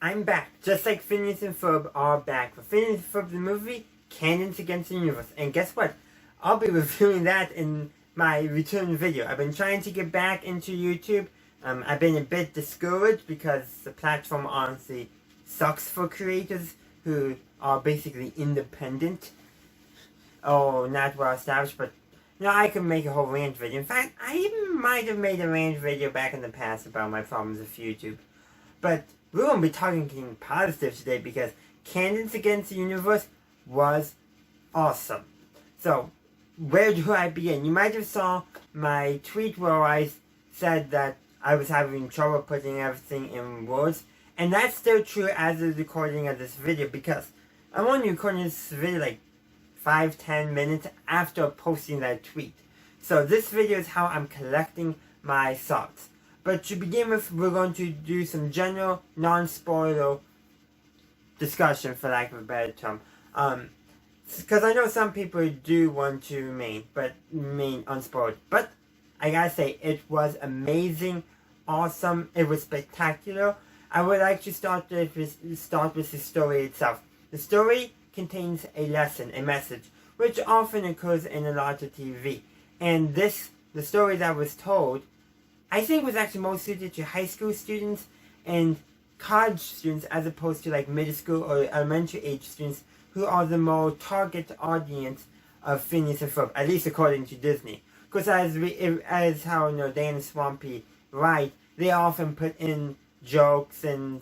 I'm back, just like Phineas and Ferb are back. For Phineas and Ferb the movie, Candace Against the Universe. And guess what? I'll be reviewing that in my return video. I've been trying to get back into YouTube. I've been a bit discouraged because the platform honestly sucks for creators who are basically independent. Oh, not well established, but you know, I could make a whole rant video. In fact, I even might have made a rant video back in the past about my problems with YouTube. But we're going to be talking positive today because Candace Against the Universe was awesome. So, where do I begin? You might have saw my tweet where I said that I was having trouble putting everything in words. And that's still true as of the recording of this video because I'm only recording this video like 5-10 minutes after posting that tweet. So this video is how I'm collecting my thoughts. But to begin with, we're going to do some general, non-spoiler discussion, for lack of a better term. Because I know some people do want to remain unspoiled. But I gotta say, it was amazing, awesome, it was spectacular. I would like to start with the story itself. The story contains a lesson, a message, which often occurs in a lot of TV. And the story that was told, I think was actually most suited to high school students and college students as opposed to like middle school or elementary age students who are the more target audience of Phineas and Ferb, at least according to Disney. Because as how Dan and Swampy write, they often put in jokes and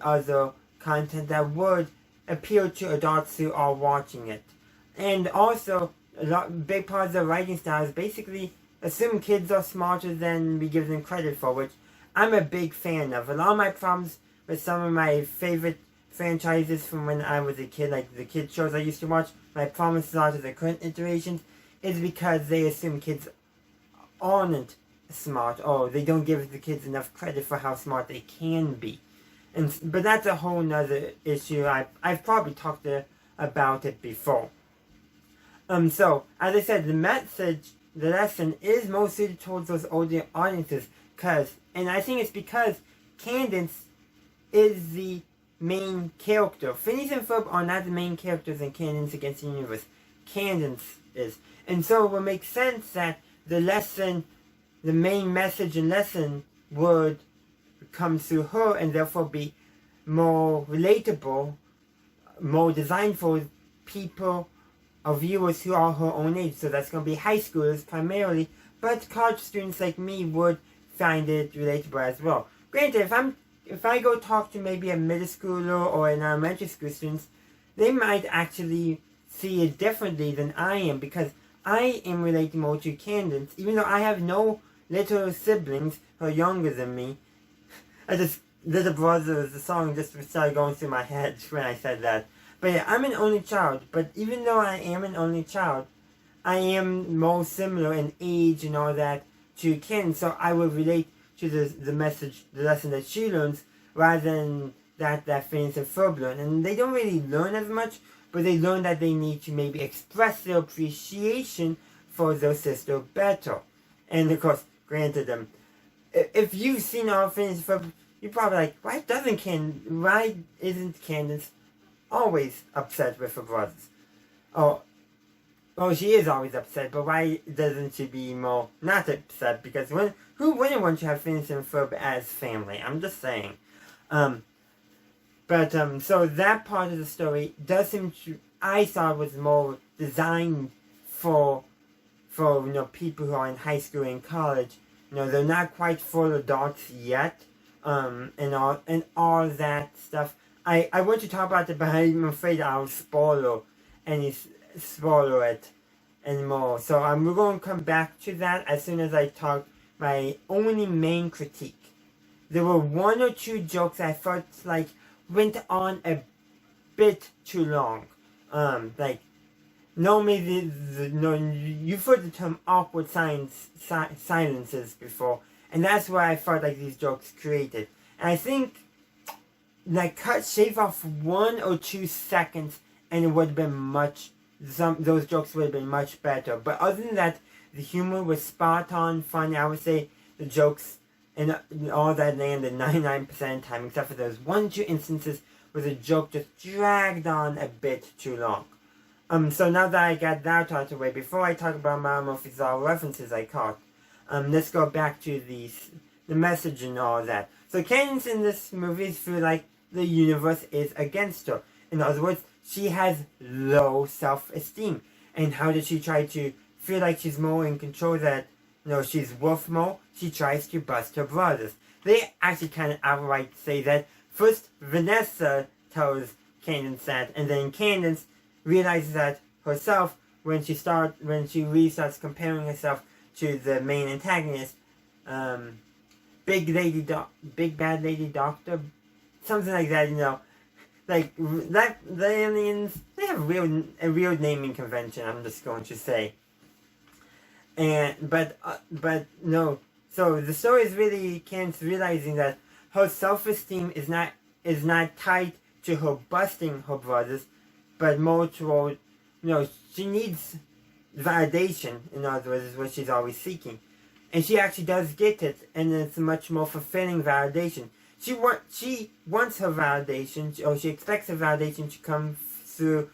other content that would appeal to adults who are watching it. And also, big part of the writing style is basically assume kids are smarter than we give them credit for, which I'm a big fan of. A lot of my problems with some of my favorite franchises from when I was a kid, like the kid shows I used to watch, my problem with a lot of the current iterations is because they assume kids aren't smart, or they don't give the kids enough credit for how smart they can be. But that's a whole nother issue. I've probably talked about it before. So, as I said, the lesson is most suited towards those older audiences, and I think it's because Candace is the main character. Phineas and Ferb are not the main characters in Candace Against the Universe. Candace is. And so it would make sense that the main message and lesson would come through her and therefore be more relatable, more designed for people or viewers who are her own age. So that's going to be high schoolers primarily, but college students like me would find it relatable as well. Granted, if I go talk to maybe a middle schooler or an elementary school students, they might actually see it differently than I am because I am relating more to Candace, even though I have no little siblings who are younger than me. Little Brother, the song just started going through my head when I said that. But yeah, I'm an only child, but even though I am an only child, I am more similar in age and all that to Candace, so I would relate to the lesson that she learns, rather than that Phineas and Ferb learn. And they don't really learn as much, but they learn that they need to maybe express their appreciation for their sister better. And of course, granted, if you've seen all Phineas and Ferb, you're probably like, why isn't Candace always upset with her brothers? Oh, she is always upset, but why doesn't she be more not upset? Because who wouldn't want to have Phineas and Ferb as family? I'm just saying. So that part of the story does seem to, I thought, was more designed for people who are in high school and college. They're not quite full adults yet, and all that stuff. I want to talk about it, but I'm afraid I'll spoil it anymore. So we're going to come back to that as soon as I talk my only main critique. There were one or two jokes I felt like went on a bit too long. Normally you've heard the term awkward silences before, and that's where I felt like these jokes created. And I think shave off 1 or 2 seconds and it would have been those jokes would have been much better. But other than that, the humor was spot on, funny. I would say the jokes and all that landed 99% of the time, except for those 1 or 2 instances where the joke just dragged on a bit too long. So now that I got that out of the way, before I talk about Murphy's Law references I caught, let's go back to the message and all that. So Candace in this movie feel like the universe is against her. In other words, she has low self-esteem. And how does she try to feel like she's more in control, that, she's worth more? She tries to bust her brothers. They actually kind of outright say that. First, Vanessa tells Candace that, and then Candace realizes that herself when she really starts comparing herself to the main antagonist, Big Bad Lady Doctor, something like that. Like that, the aliens, they have a real naming convention, I'm just going to say. But no. So the story is really Candace realizing that her self-esteem is not tied to her busting her brothers, but more toward, she needs validation, in other words, is what she's always seeking. And she actually does get it, and it's a much more fulfilling validation. She wants her validation, or she expects her validation to come through,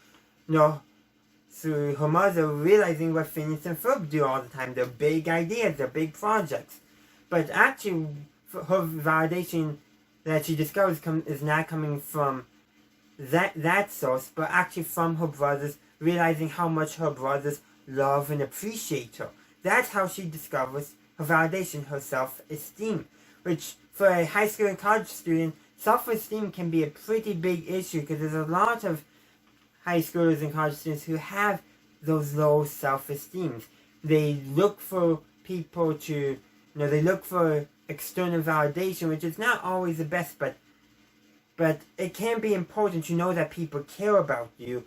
through her mother realizing what Phineas and Ferb do all the time. They're big ideas, they're big projects. But actually, her validation that she discovers is not coming from that source, but actually from her brothers, realizing how much her brothers love and appreciate her. That's how she discovers her validation, her self-esteem, which for a high school and college student, self-esteem can be a pretty big issue, because there's a lot of high schoolers and college students who have those low self-esteems. They look for people to, they look for external validation, which is not always the best, but it can be important to know that people care about you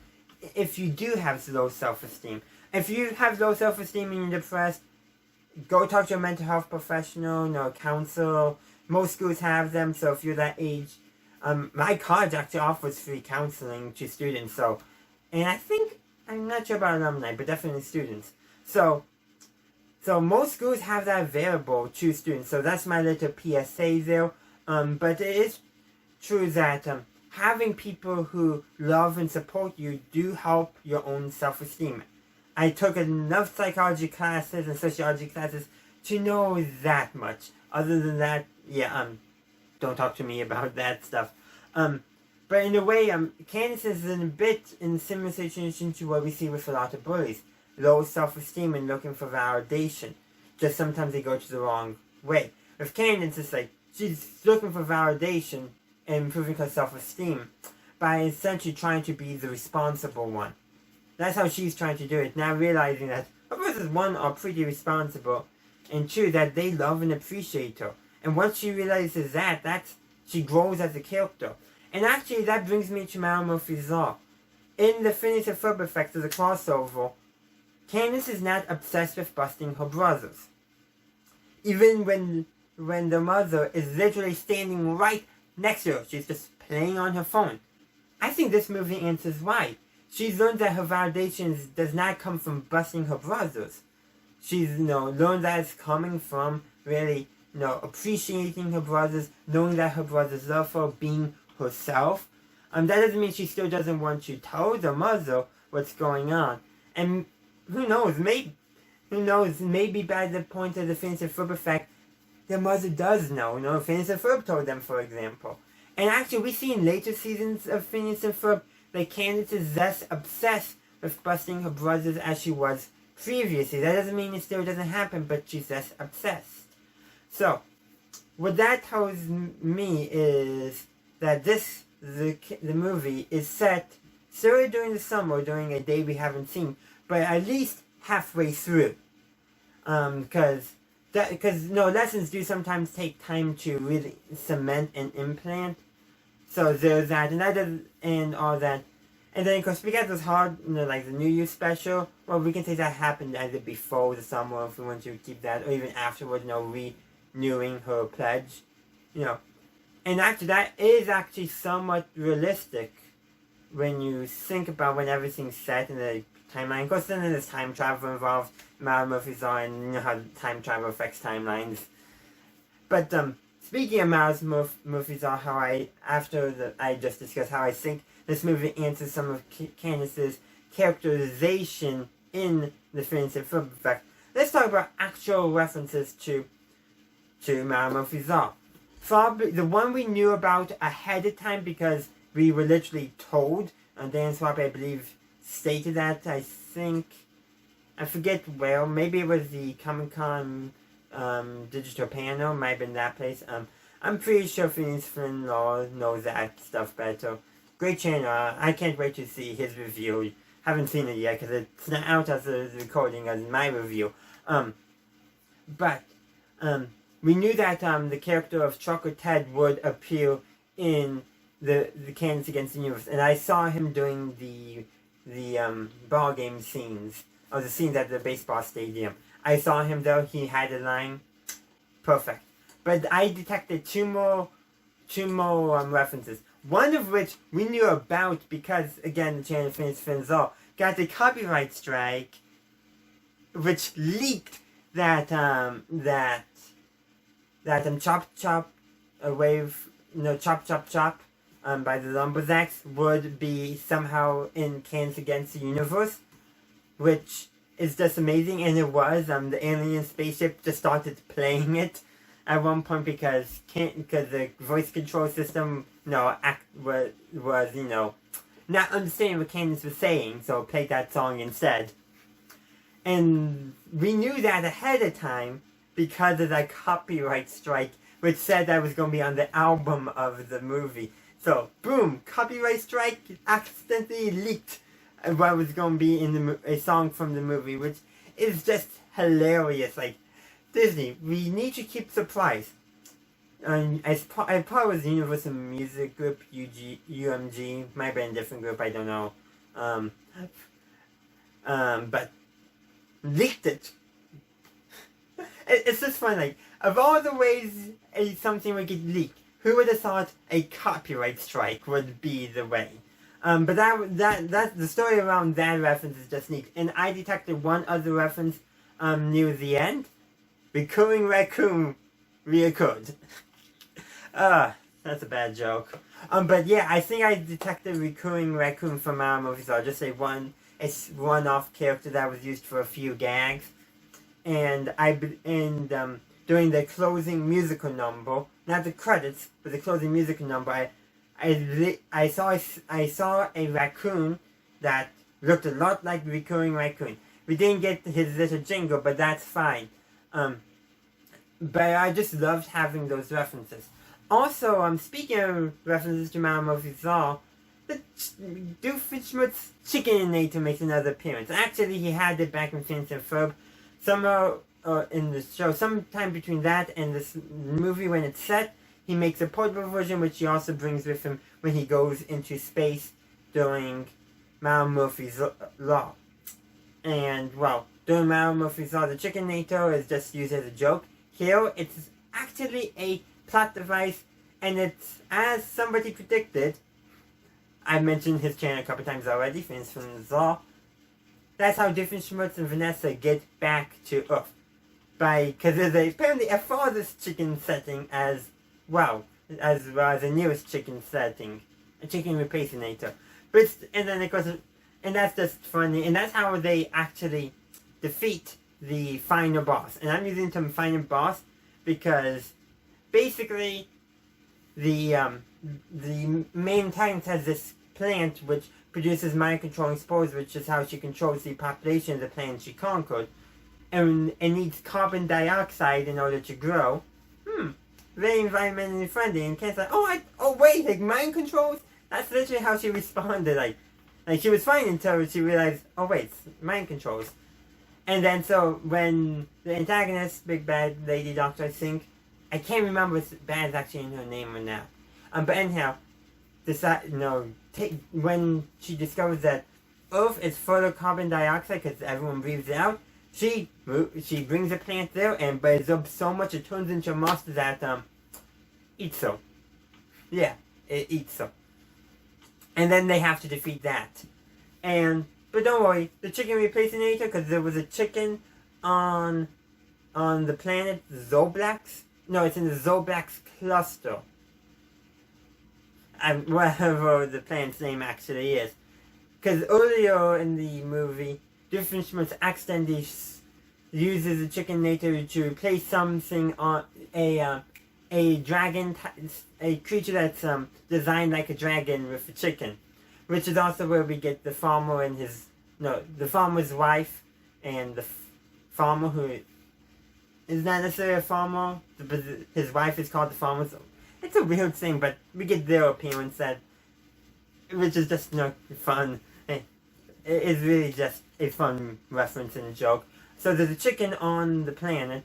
if you do have low self-esteem. If you have low self-esteem and you're depressed, go talk to a mental health professional, counselor. Most schools have them, so if you're that age, my college actually offers free counseling to students. So, and I think, I'm not sure about alumni, but definitely students. So most schools have that available to students. So that's my little PSA there. But it is true that having people who love and support you do help your own self-esteem. I took enough psychology classes and sociology classes to know that much. Other than that, don't talk to me about that stuff. But in a way, Candace is in a bit in a similar situation to what we see with a lot of bullies. Low self-esteem and looking for validation. Just sometimes they go to the wrong way. With Candace, it's like, she's looking for validation and improving her self-esteem by essentially trying to be the responsible one. That's how she's trying to do it, now realizing that her brothers, one, are pretty responsible, and two, that they love and appreciate her. And once she realizes that, she grows as a character. And actually, that brings me to Murphy's Law. In the Phineas and Ferb effect of the crossover, Candace is not obsessed with busting her brothers. Even when the mother is literally standing right next to her, she's just playing on her phone. I think this movie answers why. She's learned that her validation does not come from busting her brothers. She's, learned that it's coming from really, appreciating her brothers, knowing that her brothers love her, being herself. That doesn't mean she still doesn't want to tell the mother what's going on. And who knows, maybe by the point of the Phineas and Ferb effect, their mother does know. Phineas and Ferb told them, for example. And actually, we see in later seasons of Phineas and Ferb that Candace is less obsessed with busting her brothers as she was previously. That doesn't mean it still doesn't happen, but she's less obsessed. So, what that tells me is that the movie is set still during the summer, during a day we haven't seen, but at least halfway through. Because lessons do sometimes take time to really cement and implant. So there's that, and all that. And then, of course, because it's hard, like the New Year's special, well, we can say that happened either before the summer, if we want to keep that, or even afterwards, renewing her pledge, And actually, that is actually somewhat realistic when you think about when everything's set in the timeline. Of course, then there's time travel involved, Murphy's Law, and how time travel affects timelines. But speaking of movies, are how I just discussed how I think this movie answers some of Candace's characterization in the Phineas and Ferb effect. Let's talk about actual references to Murphy's Law. Probably the one we knew about ahead of time because we were literally told. Dan Swampy, I believe, stated that. I think, I forget where. Maybe it was the Comic-Con digital panel. Might have been that place. I'm pretty sure Phineas Flynn Law knows that stuff better. Great channel. I can't wait to see his review. Haven't seen it yet because it's not out as a recording as my review. But we knew that the character of Chuck or Ted would appear in the Candace Against the Universe, and I saw him doing the ball game scenes, or the scenes at the baseball stadium. I saw him there. He had a line, perfect. But I detected two more references. One of which we knew about because, again, the channel Phineas Law got the copyright strike, which leaked that Chop Chop Chop Chop by the Lumberjacks would be somehow in Candace Against the Universe, which is just amazing, and it was. The alien spaceship just started playing it at one point because the voice control system was not understanding what Candace was saying, so it played that song instead. And we knew that ahead of time because of that copyright strike, which said that was going to be on the album of the movie. So, boom, copyright strike accidentally leaked what was going to be in a song from the movie, which is just hilarious. Like, Disney, we need to keep surprise. I probably was the Universal Music Group, UMG, might have been a different group, I don't know. But leaked it. It's just fun, like, of all the ways something would get leaked, who would have thought a copyright strike would be the way? But that the story around that reference is just neat. And I detected one other reference near the end. Recurring Raccoon reoccurred. That's a bad joke. But yeah, I think I detected Recurring Raccoon from our movies. I'll just say one-off character that was used for a few gags. And during the closing musical number, not the credits, but the closing musical number, I saw a raccoon that looked a lot like Recurring Raccoon. We didn't get his little jingle, but that's fine. But I just loved having those references. Also, speaking of references to Murphy's Law, the Doofenshmirtz Chickenator makes another appearance. Actually, he had it back in Phineas and Ferb. Somewhere in the show, sometime between that and this movie when it's set, he makes a portable version, which he also brings with him when he goes into space during Murphy's Law. And, well, during Murphy's Law, the Chickenator is just used as a joke. Here, it's actually a plot device, and it's, as somebody predicted, I mentioned his channel a couple times already, Phineas and Ferb. That's how Doofenshmirtz and Vanessa get back to Earth. Because there's apparently a farthest chicken setting as well as the nearest chicken setting. A chicken replacinator. And then of course, and that's just funny, and that's how they actually defeat the final boss. And I'm using the term final boss because basically the main antagonist has this plant which produces mind-controlling spores, which is how she controls the population of the planet she conquered. And it needs carbon dioxide in order to grow. Very environmentally friendly. And Ken's like, wait, like mind controls? That's literally how she responded. Like she was fine until she realized, oh wait, it's mind controls. And then so when the antagonist, big bad lady doctor, I think, I can't remember if bad is actually in her name or not. But anyhow, when she discovers that Earth is full of carbon dioxide because everyone breathes it out, she brings a plant there, and but it absorbs so much it turns into a monster that eats her. Yeah, it eats her. And then they have to defeat that. But don't worry, the chicken replacinator, because there was a chicken on the planet Zoblax, no, it's in the Zolbax cluster. Whatever the planet's name actually is. Because earlier in the movie, Doofenshmirtz accidentally uses a chicken nature to replace something on a dragon, a creature that's designed like a dragon with a chicken, which is also where we get the farmer and the farmer's wife and the farmer who is not necessarily a farmer, but his wife is called the farmer. So it's a weird thing, but we get their appearance which is just fun. It is really just a fun reference and a joke. So there's a chicken on the planet,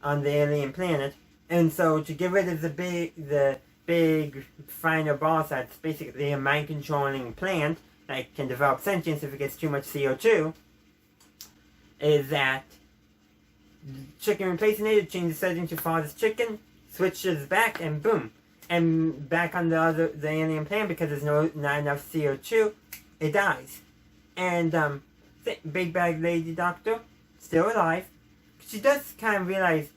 on the alien planet, and so to get rid of the big final boss that's basically a mind-controlling plant that can develop sentience if it gets too much CO2, is that chicken replacing it, changes setting to father's chicken, switches back, and boom. And back on the alien planet, because there's not enough CO2, it dies. And Big Bad Lady Doctor, still alive. She does kind of realize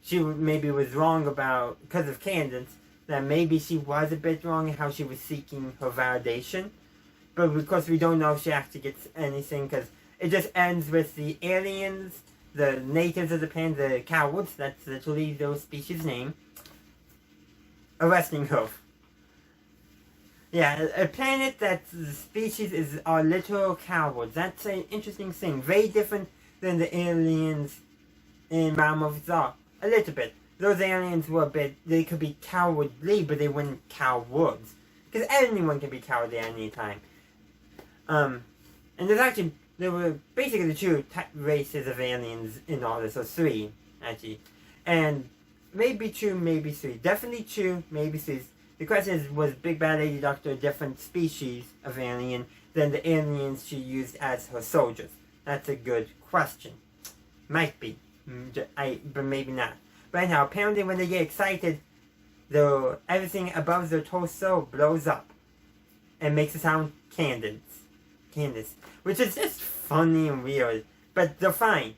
she maybe was wrong because of Candace, that maybe she was a bit wrong in how she was seeking her validation. But of course we don't know if she actually gets anything, because it just ends with the aliens, the natives of the planet, the cowards, that's literally their species name, arresting her. Yeah, a planet that the species are literal cowards. That's an interesting thing. Very different than the aliens in Realm of Zar. A little bit. Those aliens were they could be cowardly, but they weren't cowards. Because anyone can be cowardly at any time. And there were basically the two races of aliens in all this, or three, actually. And maybe two, maybe three. Definitely two, maybe three. The question is, was Big Bad Lady Doctor a different species of alien than the aliens she used as her soldiers? That's a good question. Might be. But maybe not. But anyhow, apparently when they get excited, everything above their torso blows up. And makes it sound Candace. Which is just funny and weird. But they're fine.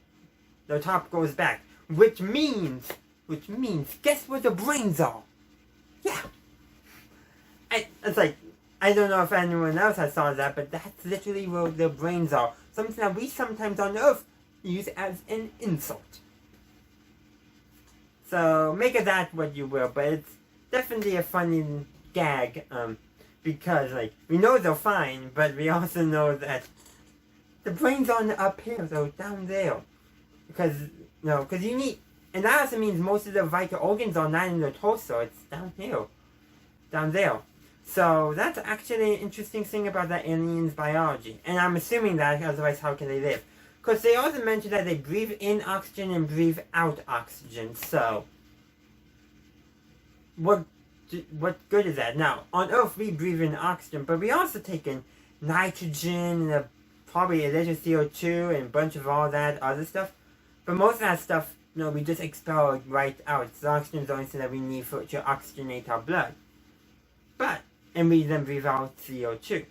Their top goes back. Which means, guess where the brains are? Yeah. It's like, I don't know if anyone else has saw that, but that's literally where their brains are. Something that we sometimes on Earth use as an insult. So, make of that what you will, but it's definitely a funny gag, because, we know they're fine, but we also know that the brains aren't up here, so down there. Because you need, and that also means most of the vital organs are not in the torso, it's down here. Down there. So that's actually an interesting thing about that alien's biology. And I'm assuming that, otherwise how can they live? Because they also mentioned that they breathe in oxygen and breathe out oxygen. So, what good is that? Now, on Earth we breathe in oxygen, but we also take in nitrogen and probably a little CO2 and a bunch of all that other stuff. But most of that stuff, we just expel right out. So oxygen is the only thing that we need to oxygenate our blood. And we then breathe out CO2.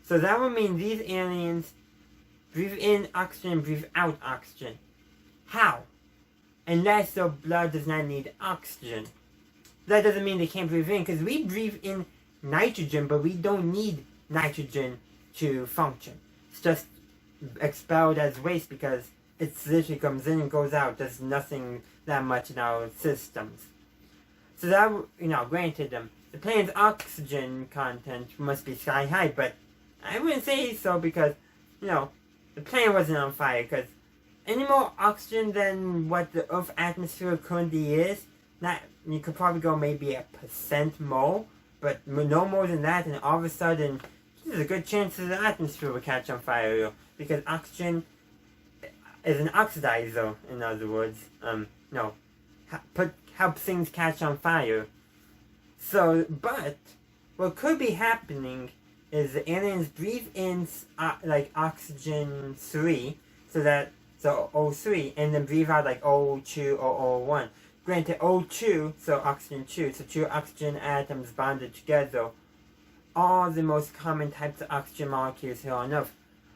So that would mean these aliens breathe in oxygen and breathe out oxygen. How? Unless their blood does not need oxygen. That doesn't mean they can't breathe in, because we breathe in nitrogen, but we don't need nitrogen to function. It's just expelled as waste because it literally comes in and goes out. There's nothing that much in our systems. So that, granted, the planet's oxygen content must be sky high, but I wouldn't say so because, the planet wasn't on fire, because any more oxygen than what the Earth's atmosphere currently is, you could probably go maybe 1% more, but no more than that, and all of a sudden, there's a good chance that the atmosphere will catch on fire, because oxygen is an oxidizer, in other words, helps things catch on fire. So, but what could be happening is the aliens breathe in oxygen 3, so O3, and then breathe out O2 or O1. Granted, O2, so oxygen 2, so two oxygen atoms bonded together, are the most common types of oxygen molecules here on Earth.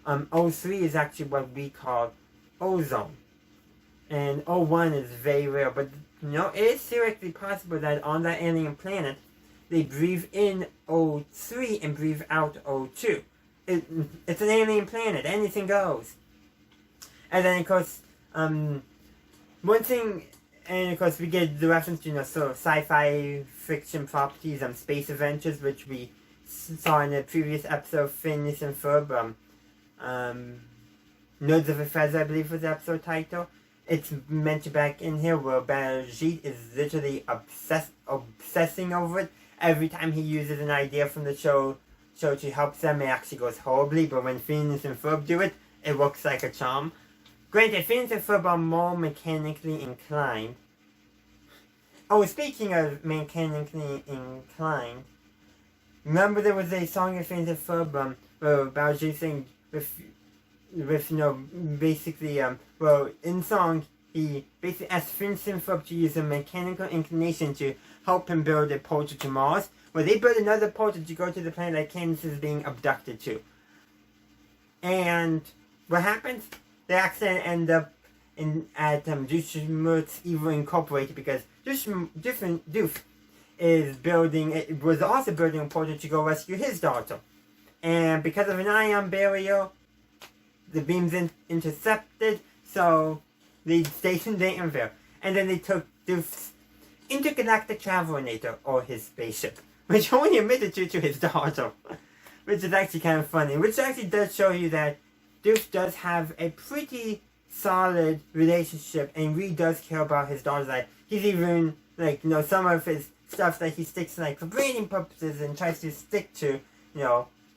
O3 is actually what we call ozone, and O1 is very rare, but it is theoretically possible that on that alien planet, they breathe in O3 and breathe out O2. It's an alien planet. Anything goes. And then, of course, one thing, and of course, we get the reference to, sort of sci-fi fiction properties, space adventures, which we saw in the previous episode, Phineas and Ferb, Nerds of a Feather, I believe was the episode title. It's mentioned back in here where Baljeet is literally obsessing over it. Every time he uses an idea from the show to help them, it actually goes horribly, but when Phineas and Ferb do it, it works like a charm. Granted, Phineas and Ferb are more mechanically inclined. Oh, speaking of mechanically inclined, remember there was a song in Phineas and Ferb where Baljeet saying basically, in song, he basically asked Phineas and Ferb to use a mechanical inclination to help him build a portal to Mars, where they build another portal to go to the planet that Candace is being abducted to. And what happens? They actually end up at Doof Evil Incorporated because Doof was also building a portal to go rescue his daughter. And because of an ion barrier, the beam's intercepted, so they stationed Daytonville. And then they took Doof's intergalactic travelator, or his spaceship, which only admitted to his daughter. Which is actually kind of funny. Which actually does show you that Doof does have a pretty solid relationship and really does care about his daughter's life. He's even, some of his stuff that he sticks to, for breeding purposes and tries to stick to,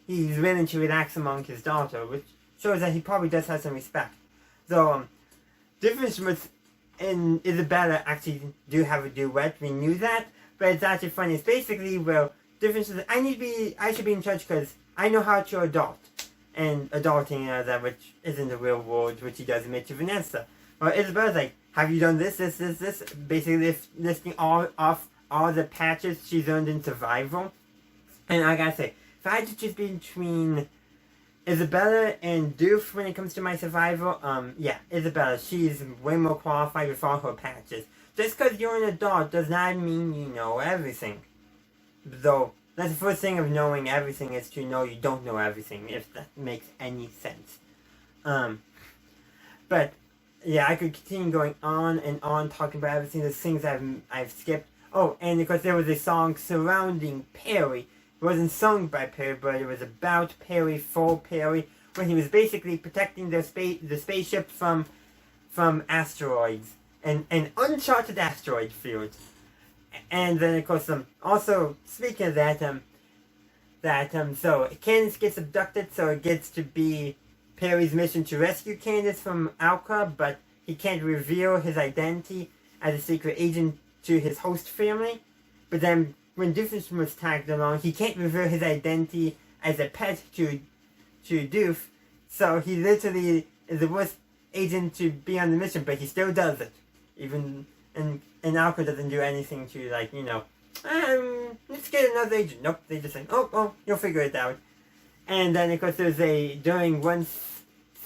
he's willing to relax among his daughter, which shows that he probably does have some respect. So, difference with and Isabella actually do have a duet. We knew that, but it's actually funny. It's basically, difference is I should be in charge because I know how to adult. And adulting that which isn't the real world, which he does admit to Vanessa. Well, Isabella's like, have you done this? Basically listing all the patches she's earned in survival. And I gotta say, if I had to choose between Isabella and Doof when it comes to my survival, Isabella, she's way more qualified with all her patches. Just because you're an adult does not mean you know everything. Though, that's the first thing of knowing everything is to know you don't know everything, if that makes any sense. But, yeah, I could continue going on and on talking about everything, the things I've skipped. Oh, and of course there was a song surrounding Perry. It wasn't sung by Perry, but it was about Perry, for Perry, when he was basically protecting the spaceship from asteroids, and uncharted asteroid fields. And then, of course, also, speaking of that, so Candace gets abducted, so it gets to be Perry's mission to rescue Candace from Alka, but he can't reveal his identity as a secret agent to his host family. But then, when Doofus was tagged along, he can't reveal his identity as a pet to Doof, so he literally is the worst agent to be on the mission, but he still does it. Even, and Alka doesn't do anything to, let's get another agent. Nope, they just say, oh, you'll figure it out. And then, of course, there's during one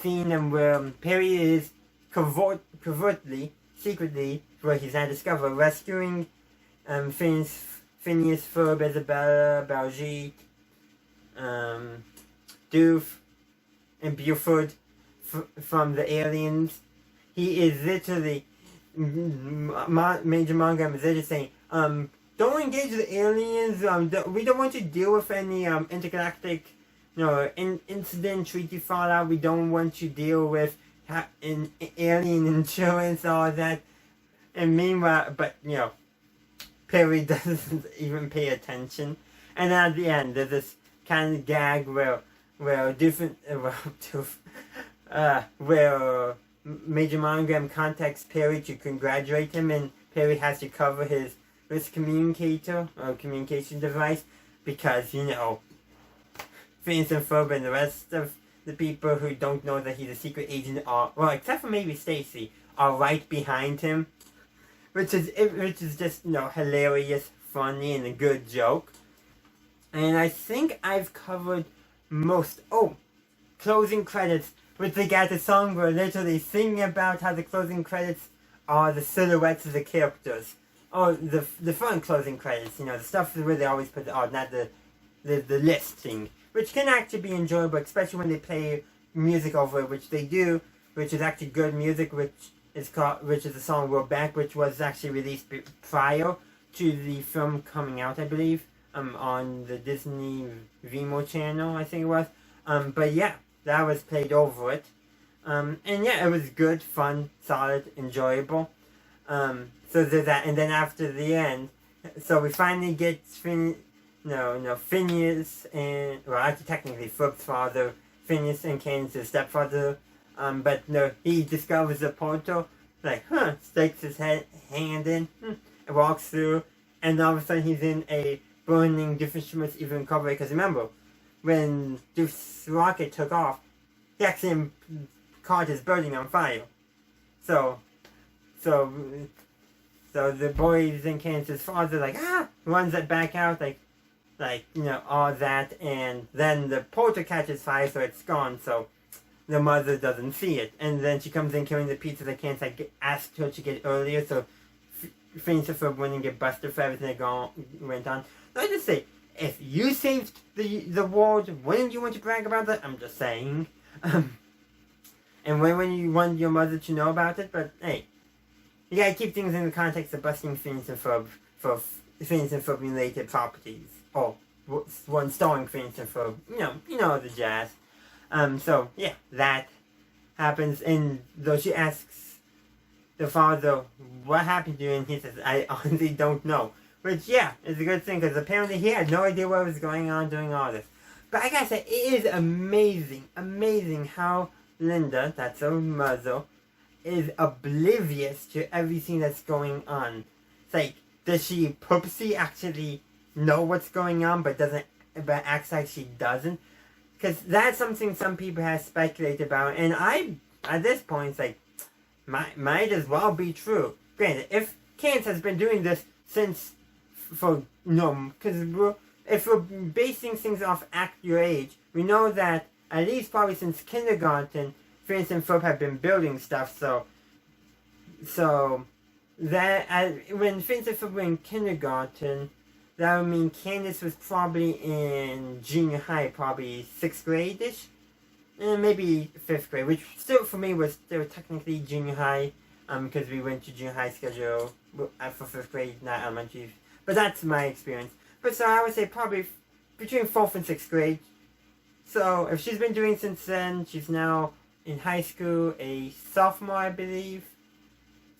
scene where Perry is covertly, secretly, where he's now discovered, rescuing Phineas, Ferb, Isabella, Baljeet, Doof, and Buford from the aliens. He is literally, Major Monogram is literally saying, don't engage the aliens, we don't want to deal with any intergalactic, incident, treaty fallout, we don't want to deal with alien insurance, all that. And meanwhile, but, Perry doesn't even pay attention. And at the end, there's this kind of gag where Major Monogram contacts Perry to congratulate him, and Perry has to cover his communicator or communication device because, Phineas and Ferb and the rest of the people who don't know that he's a secret agent are, well, except for maybe Stacy, are right behind him. Which is just, hilarious, funny, and a good joke. And I think I've covered most. Oh, closing credits. With the song where literally singing about how the closing credits are the silhouettes of the characters. Oh, the front closing credits, you know, the stuff where they always put the art, not the listing, which can actually be enjoyable, especially when they play music over it, which they do, which is actually good music, which is the song "We're Back," which was actually released prior to the film coming out, I believe, on the Disney Vimo channel, I think it was. But yeah, that was played over it. And yeah, it was good, fun, solid, enjoyable. So there's that, and then after the end, so we finally get Phineas and, well, actually technically Ferb's father, Phineas and Candace's stepfather, but no, he discovers the portal, like, sticks his hand in, and walks through, and all of a sudden he's in a burning different even cover, because remember, when this rocket took off, he actually caught his building on fire. So the boys and Candace's father, runs it back out, all that, and then the portal catches fire, so it's gone, so the mother doesn't see it. And then she comes in carrying the pizza that Candace asked her to get earlier, so Phineas and Ferb wouldn't get busted for everything that went on. So I just say, if you saved the world, wouldn't you want to brag about that? I'm just saying. And when you want your mother to know about it, but hey, you gotta keep things in the context of busting Phineas and Ferb for Phineas and Ferb related properties. Or one starring Phineas and Ferb. You know the jazz. So yeah, that happens, and though she asks the father what happened to you, and he says, I honestly don't know. Which, yeah, is a good thing, because apparently he had no idea what was going on during all this. But I gotta say, it is amazing how Linda, that's her mother, is oblivious to everything that's going on. It's like, does she purposely actually know what's going on, but acts like she doesn't? Because that's something some people have speculated about, and at this point, it's like, might as well be true. Granted, if Candace has been doing this since, because if we're basing things off your age, we know that at least probably since kindergarten, Phineas and Ferb have been building stuff, so that, when Phineas and Ferb were in kindergarten, that would mean Candace was probably in junior high, probably 6th grade-ish, and maybe 5th grade, which still for me was still technically junior high, because we went to junior high schedule for 5th grade, not elementary, but that's my experience. But so I would say probably between 4th and 6th grade. So if she's been doing since then, she's now in high school, a sophomore, I believe.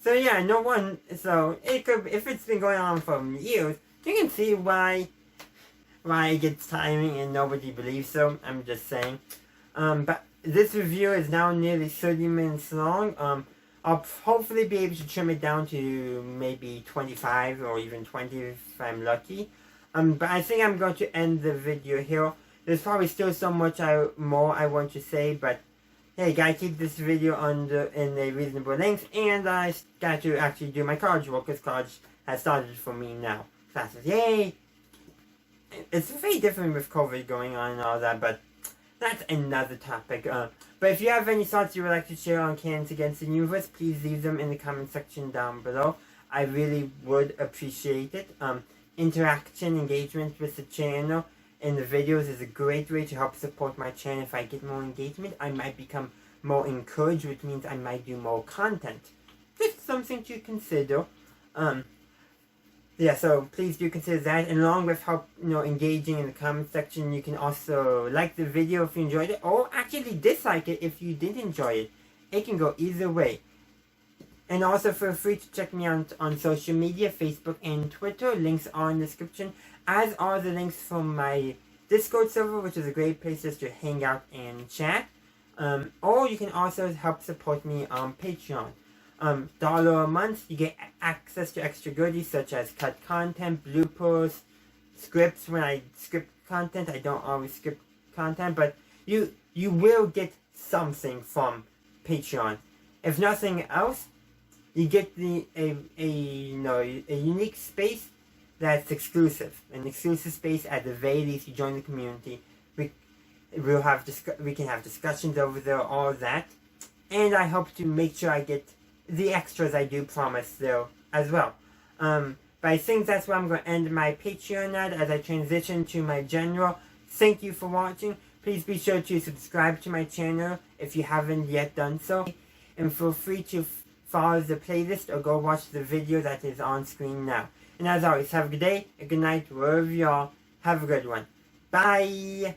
So yeah, no one. So it could, if it's been going on for years, you can see why it gets tiring and nobody believes so. I'm just saying. But this review is now nearly 30 minutes long. I'll hopefully be able to trim it down to maybe 25 or even 20 if I'm lucky. But I think I'm going to end the video here. There's probably still so much more I want to say, but hey, gotta keep this video in a reasonable length, and I got to actually do my college work, because college has started for me now. Classes, yay! It's very different with COVID going on and all that, but that's another topic. But if you have any thoughts you would like to share on Candace Against the Universe, please leave them in the comment section down below. I really would appreciate it. Interaction, engagement with the channel in the videos is a great way to help support my channel. If I get more engagement, I might become more encouraged, which means I might do more content. Just something to consider. Yeah, so please do consider that. And along with engaging in the comment section, you can also like the video if you enjoyed it, or actually dislike it if you didn't enjoy it. It can go either way. And also feel free to check me out on social media, Facebook and Twitter. Links are in the description, as are the links from my Discord server, which is a great place just to hang out and chat. Or you can also help support me on Patreon. $1 a month, you get access to extra goodies such as cut content, bloopers, scripts. When I script content, I don't always script content, but you will get something from Patreon. If nothing else, you get a unique space that's exclusive. An exclusive space, at the very least. You join the community. We can have discussions over there, all that. And I hope to make sure I get the extras I do promise, though, as well. But I think that's where I'm going to end my Patreon ad as I transition to my general. Thank you for watching. Please be sure to subscribe to my channel if you haven't yet done so. And feel free to follow the playlist or go watch the video that is on screen now. And as always, have a good day, a good night, wherever you are. Have a good one. Bye!